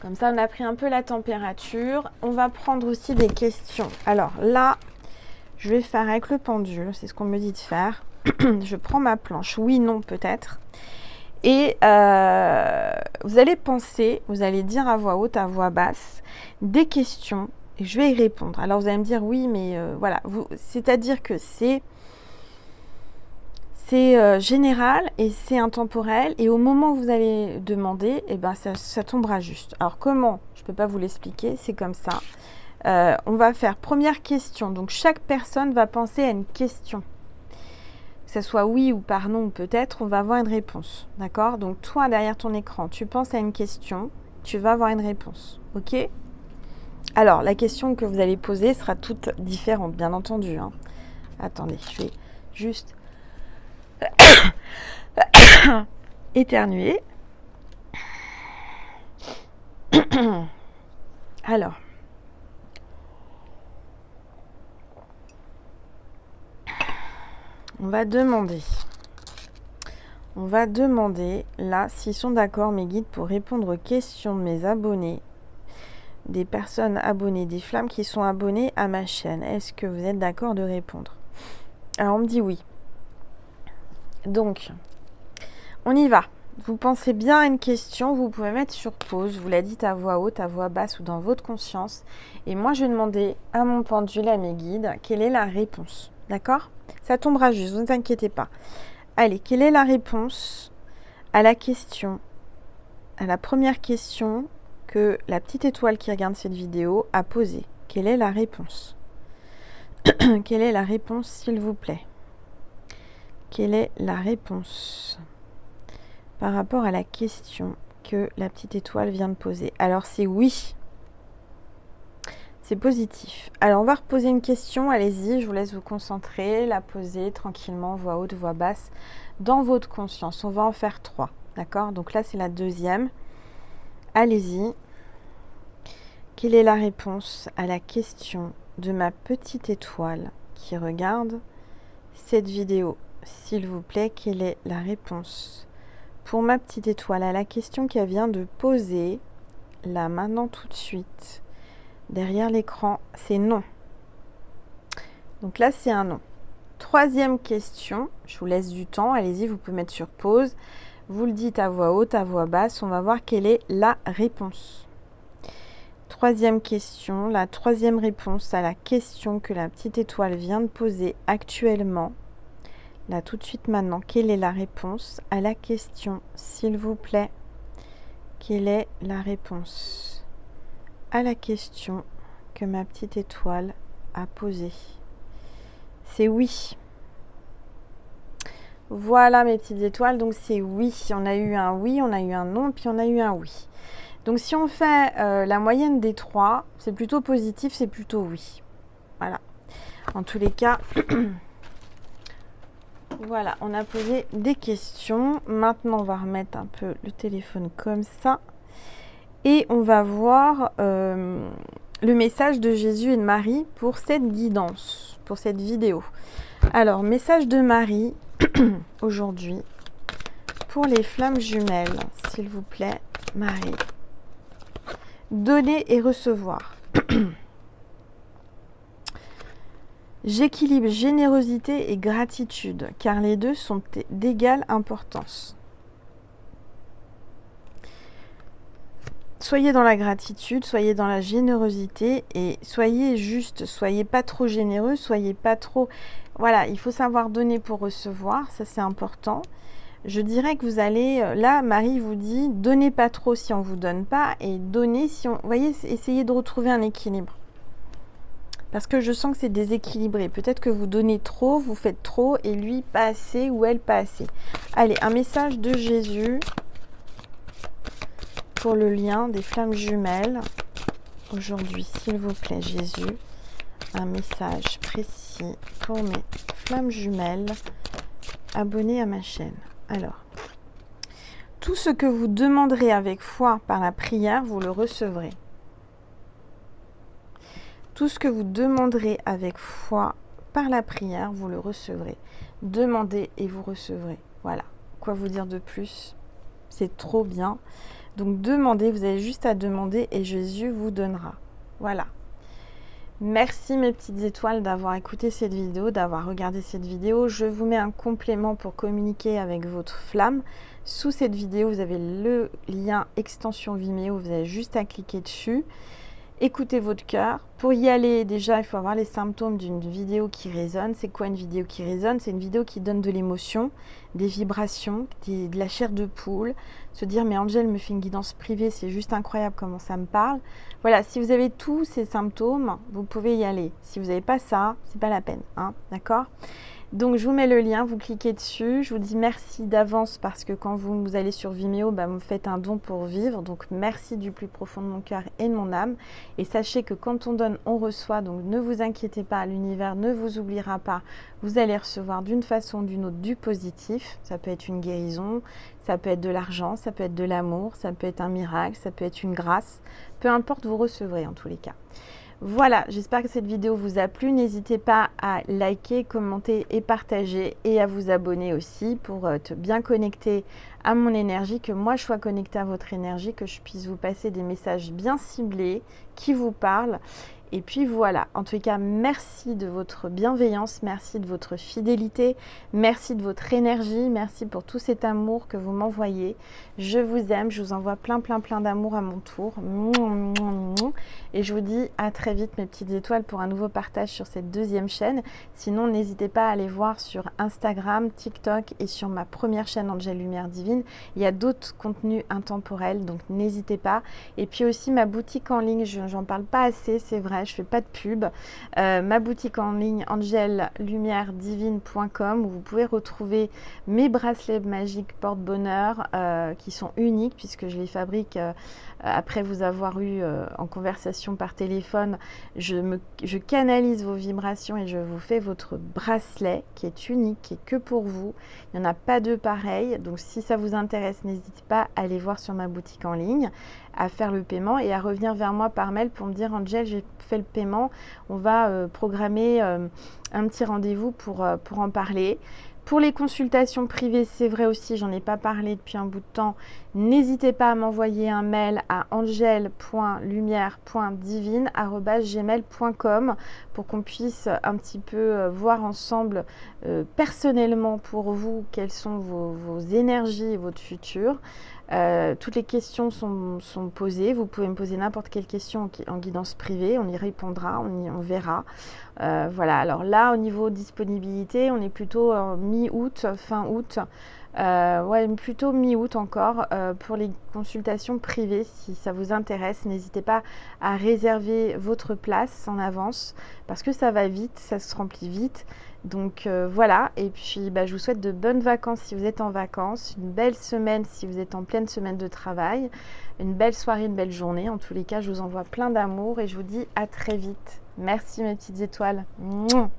Comme ça, on a pris un peu la température. On va prendre aussi des questions. Alors là, je vais faire avec le pendule. C'est ce qu'on me dit de faire. Je prends ma planche. Oui, non, peut-être. Et vous allez penser, vous allez dire à voix haute, à voix basse, des questions. Et je vais y répondre. Alors vous allez me dire, oui, mais voilà. C'est-à-dire que c'est général et c'est intemporel. Et au moment où vous allez demander, eh ben, ça tombera juste. Alors comment? Je ne peux pas vous l'expliquer, c'est comme ça. On va faire première question. Donc chaque personne va penser à une question. Que ce soit oui ou par non ou peut-être, on va avoir une réponse. D'accord? Donc toi, derrière ton écran, tu penses à une question, tu vas avoir une réponse. Ok? Alors, la question que vous allez poser sera toute différente, bien entendu. Hein. Attendez, je vais juste éternuer. Alors, on va demander, là, s'ils sont d'accord, mes guides, pour répondre aux questions de mes abonnés, des personnes abonnées, des flammes qui sont abonnées à ma chaîne. Est-ce que vous êtes d'accord de répondre? Alors, on me dit oui. Donc, on y va. Vous pensez bien à une question, vous pouvez mettre sur pause, vous la dites à voix haute, à voix basse ou dans votre conscience. Et moi, je vais demander à mon pendule, à mes guides, quelle est la réponse. D'accord? Ça tombera juste, vous ne vous inquiétez pas. Allez, quelle est la réponse à la question, à la première question que la petite étoile qui regarde cette vidéo a posée? Quelle est la réponse? Quelle est la réponse, s'il vous plaît? Quelle est la réponse par rapport à la question que la petite étoile vient de poser? Alors c'est oui. C'est positif. Alors on va reposer une question, allez-y, je vous laisse vous concentrer, la poser tranquillement, voix haute, voix basse, dans votre conscience. On va en faire 3, d'accord? Donc là c'est la deuxième. Allez-y. Quelle est la réponse à la question de ma petite étoile qui regarde cette vidéo? S'il vous plaît, quelle est la réponse pour ma petite étoile à la question qu'elle vient de poser, là, maintenant, tout de suite, derrière l'écran? C'est non. Donc là, c'est un non. Troisième question, je vous laisse du temps, allez-y, vous pouvez mettre sur pause. Vous le dites à voix haute, à voix basse, on va voir quelle est la réponse. Troisième question, la troisième réponse à la question que la petite étoile vient de poser actuellement. Là, tout de suite maintenant, quelle est la réponse à la question, s'il vous plaît? Quelle est la réponse à la question que ma petite étoile a posée? C'est oui. Voilà mes petites étoiles, donc c'est oui. On a eu un oui, on a eu un non, puis on a eu un oui. Donc si on fait la moyenne des 3, c'est plutôt positif, c'est plutôt oui. Voilà. En tous les cas... Voilà, on a posé des questions. Maintenant, on va remettre un peu le téléphone comme ça. Et on va voir le message de Jésus et de Marie pour cette guidance, pour cette vidéo. Alors, message de Marie aujourd'hui pour les flammes jumelles. S'il vous plaît, Marie. Donner et recevoir. J'équilibre générosité et gratitude, car les deux sont d'égale importance. Soyez dans la gratitude, soyez dans la générosité et soyez juste, soyez pas trop généreux, soyez pas trop... Voilà, il faut savoir donner pour recevoir, ça c'est important. Je dirais que vous allez... Là, Marie vous dit, donnez pas trop si on vous donne pas et donnez si on... Vous voyez, essayez de retrouver un équilibre. Parce que je sens que c'est déséquilibré. Peut-être que vous donnez trop, vous faites trop, et lui pas assez ou elle pas assez. Allez, un message de Jésus pour le lien des flammes jumelles. Aujourd'hui, s'il vous plaît, Jésus. Un message précis pour mes flammes jumelles abonnées à ma chaîne. Alors, tout ce que vous demanderez avec foi par la prière, vous le recevrez. Tout ce que vous demanderez avec foi par la prière, vous le recevrez. Demandez et vous recevrez. Voilà. Quoi vous dire de plus? C'est trop bien. Donc demandez, vous avez juste à demander et Jésus vous donnera. Voilà. Merci mes petites étoiles d'avoir écouté cette vidéo, d'avoir regardé cette vidéo. Je vous mets un complément pour communiquer avec votre flamme. Sous cette vidéo, vous avez le lien extension Vimeo, vous avez juste à cliquer dessus. Écoutez votre cœur. Pour y aller, déjà, il faut avoir les symptômes d'une vidéo qui résonne. C'est quoi une vidéo qui résonne? C'est une vidéo qui donne de l'émotion, des vibrations, de la chair de poule. Se dire, mais Angel me fait une guidance privée, c'est juste incroyable comment ça me parle. Voilà, si vous avez tous ces symptômes, vous pouvez y aller. Si vous n'avez pas ça, c'est pas la peine, hein, d'accord? Donc je vous mets le lien, vous cliquez dessus. Je vous dis merci d'avance parce que quand vous allez sur Vimeo, vous me faites un don pour vivre. Donc merci du plus profond de mon cœur et de mon âme. Et sachez que quand on donne, on reçoit. Donc ne vous inquiétez pas, l'univers ne vous oubliera pas. Vous allez recevoir d'une façon ou d'une autre du positif. Ça peut être une guérison, ça peut être de l'argent, ça peut être de l'amour, ça peut être un miracle, ça peut être une grâce. Peu importe, vous recevrez en tous les cas. Voilà, j'espère que cette vidéo vous a plu. N'hésitez pas à liker, commenter et partager et à vous abonner aussi pour être bien connecté à mon énergie, que moi je sois connectée à votre énergie, que je puisse vous passer des messages bien ciblés qui vous parlent. Et puis voilà, en tout cas, merci de votre bienveillance, merci de votre fidélité, merci de votre énergie, merci pour tout cet amour que vous m'envoyez. Je vous aime, je vous envoie plein d'amour à mon tour. Et je vous dis à très vite mes petites étoiles pour un nouveau partage sur cette deuxième chaîne. Sinon, n'hésitez pas à aller voir sur Instagram, TikTok et sur ma première chaîne Angel Lumière Divine. Il y a d'autres contenus intemporels, donc n'hésitez pas. Et puis aussi ma boutique en ligne, j'en parle pas assez, c'est vrai. Je fais pas de pub. Ma boutique en ligne angellumièredivine.com où vous pouvez retrouver mes bracelets magiques porte-bonheur qui sont uniques puisque je les fabrique après vous avoir eu en conversation par téléphone. Je canalise vos vibrations et je vous fais votre bracelet qui est unique, qui est que pour vous. Il n'y en a pas deux pareils. Donc si ça vous intéresse, n'hésitez pas à aller voir sur ma boutique en ligne, à faire le paiement et à revenir vers moi par mail pour me dire Angel, j'ai fait le paiement, on va programmer un petit rendez-vous pour en parler. Pour les consultations privées, c'est vrai aussi, j'en ai pas parlé depuis un bout de temps. N'hésitez pas à m'envoyer un mail à angel.lumière.divine@gmail.com pour qu'on puisse un petit peu voir ensemble personnellement pour vous quelles sont vos énergies et votre futur. Toutes les questions sont posées. Vous pouvez me poser n'importe quelle question en guidance privée. On y répondra, on verra. Voilà, alors là, au niveau disponibilité, on est plutôt mi-août, fin août. Ouais, plutôt mi-août encore pour les consultations privées. Si ça vous intéresse, n'hésitez pas à réserver votre place en avance parce que ça va vite, ça se remplit vite. Donc voilà, et puis je vous souhaite de bonnes vacances si vous êtes en vacances, une belle semaine si vous êtes en pleine semaine de travail, une belle soirée, une belle journée. En tous les cas, je vous envoie plein d'amour et je vous dis à très vite. Merci mes petites étoiles. Mouah.